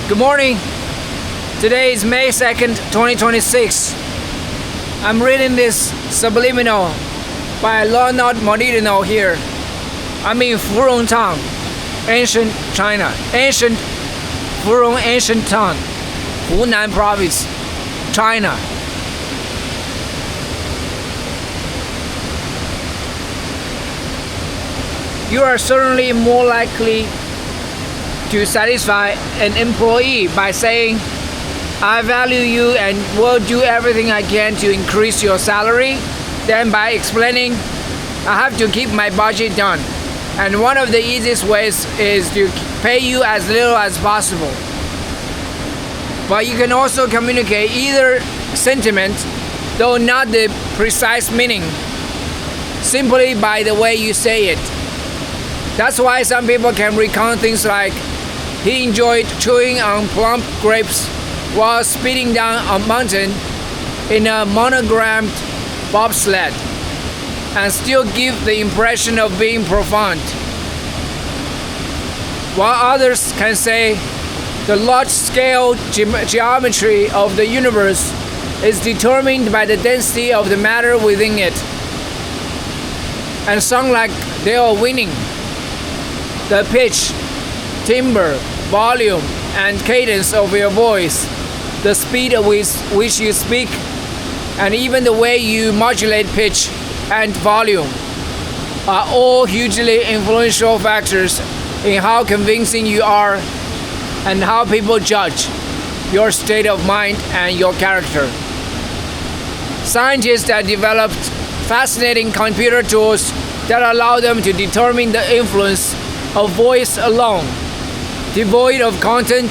Good morning. Today is May 2nd, 2026. I'm reading this Subliminal by Leonard Mlodinow here. I'm in Furong Town, ancient China. Ancient Furong Ancient Town, Hunan Province, China. You are certainly more likely to satisfy an employee by saying, I value you and will do everything I can to increase your salary, than by explaining, I have to keep my budget down. And one of the easiest ways is to pay you as little as possible. But you can also communicate either sentiment, though not the precise meaning, simply by the way you say it. That's why some people can recount things like, he enjoyed chewing on plump grapes while speeding down a mountain in a monogrammed bobsled, and still give the impression of being profound. While others can say, the large-scale geometry of the universe is determined by the density of the matter within it, and sound like they are winning. The pitch, timbre, volume, and cadence of your voice, the speed with which you speak, and even the way you modulate pitch and volume are all hugely influential factors in how convincing you are and how people judge your state of mind and your character. Scientists have developed fascinating computer tools that allow them to determine the influence of voice alone, devoid of content.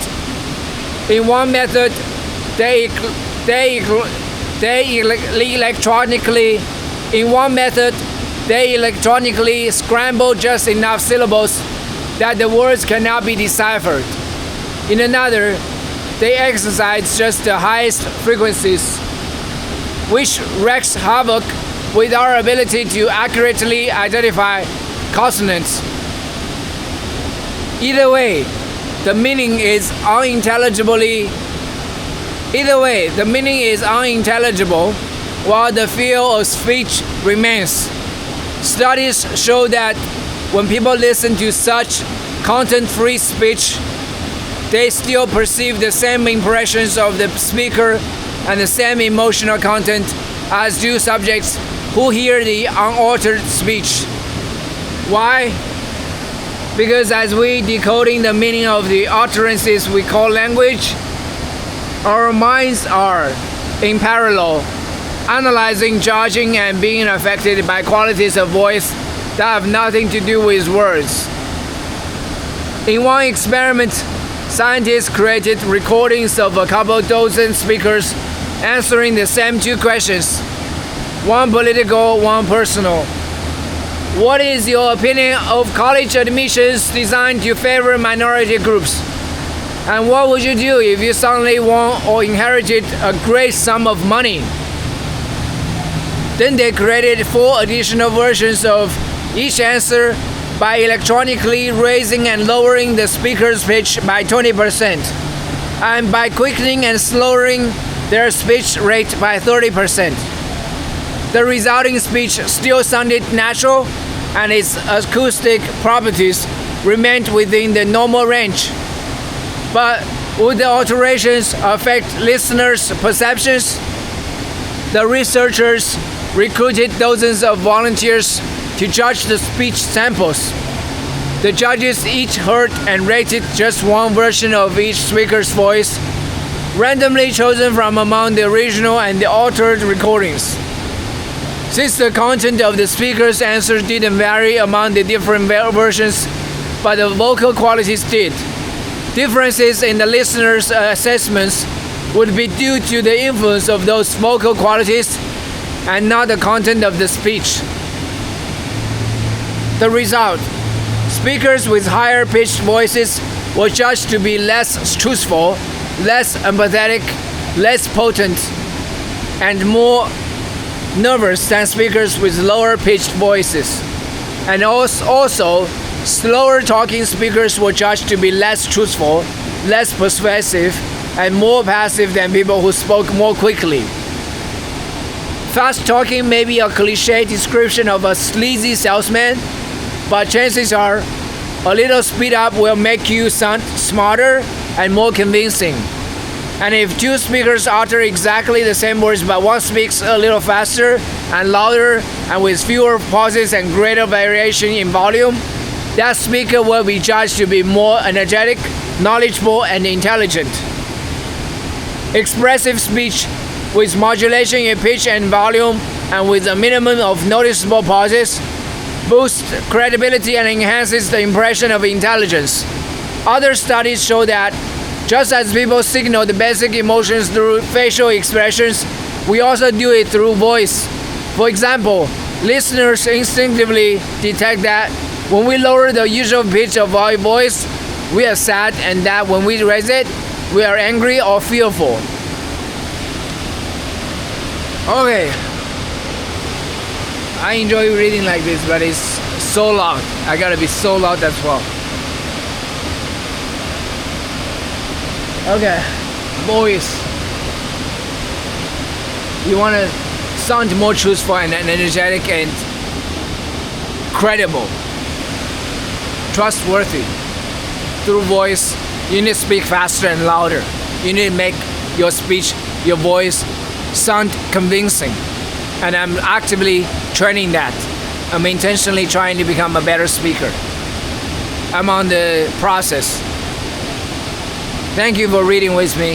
In one method, they electronically scramble just enough syllables that the words cannot be deciphered. In another, they exercise just the highest frequencies, which wreaks havoc with our ability to accurately identify consonants. Either way, the meaning is unintelligible, while the feel of speech remains. Studies show that when people listen to such content-free speech, they still perceive the same impressions of the speaker and the same emotional content as do subjects who hear the unaltered speech. Why? Because as we decoding the meaning of the utterances we call language, our minds are, in parallel, analyzing, judging, and being affected by qualities of voice that have nothing to do with words. In one experiment, scientists created recordings of a couple dozen speakers answering the same two questions, one political, one personal. What is your opinion of college admissions designed to favor minority groups? And what would you do if you suddenly won or inherited a great sum of money? Then they created 4 additional versions of each answer by electronically raising and lowering the speaker's pitch by 20%, and by quickening and slowing their speech rate by 30%. The resulting speech still sounded natural, and its acoustic properties remained within the normal range. But would the alterations affect listeners' perceptions? The researchers recruited dozens of volunteers to judge the speech samples. The judges each heard and rated just one version of each speaker's voice, randomly chosen from among the original and the altered recordings. Since the content of the speaker's answers didn't vary among the different versions, but the vocal qualities did, differences in the listener's assessments would be due to the influence of those vocal qualities and not the content of the speech. The result: speakers with higher pitched voices were judged to be less truthful, less empathetic, less potent, and more nervous than speakers with lower pitched voices. And also, slower talking speakers were judged to be less truthful, less persuasive, and more passive than people who spoke more quickly. Fast talking may be a cliche description of a sleazy salesman, but chances are a little speed up will make you sound smarter and more convincing. And if two speakers utter exactly the same words, but one speaks a little faster and louder and with fewer pauses and greater variation in volume, that speaker will be judged to be more energetic, knowledgeable, and intelligent. Expressive speech with modulation in pitch and volume and with a minimum of noticeable pauses boosts credibility and enhances the impression of intelligence. Other studies show that just as people signal the basic emotions through facial expressions, we also do it through voice. For example, listeners instinctively detect that when we lower the usual pitch of our voice, we are sad, and that when we raise it, we are angry or fearful. Okay. I enjoy reading like this, but it's so loud. I gotta be so loud as well. Okay, voice. You want to sound more truthful and energetic and credible, trustworthy. Through voice, you need to speak faster and louder. You need to make your speech, your voice sound convincing. And I'm actively training that. I'm intentionally trying to become a better speaker. I'm on the process. Thank you for reading with me.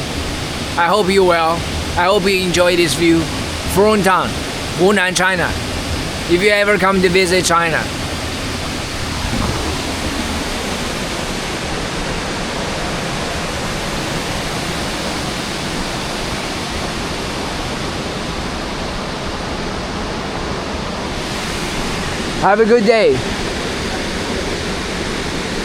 I hope you well. I hope you enjoy this view. From town, Hunan, China. If you ever come to visit China. Have a good day.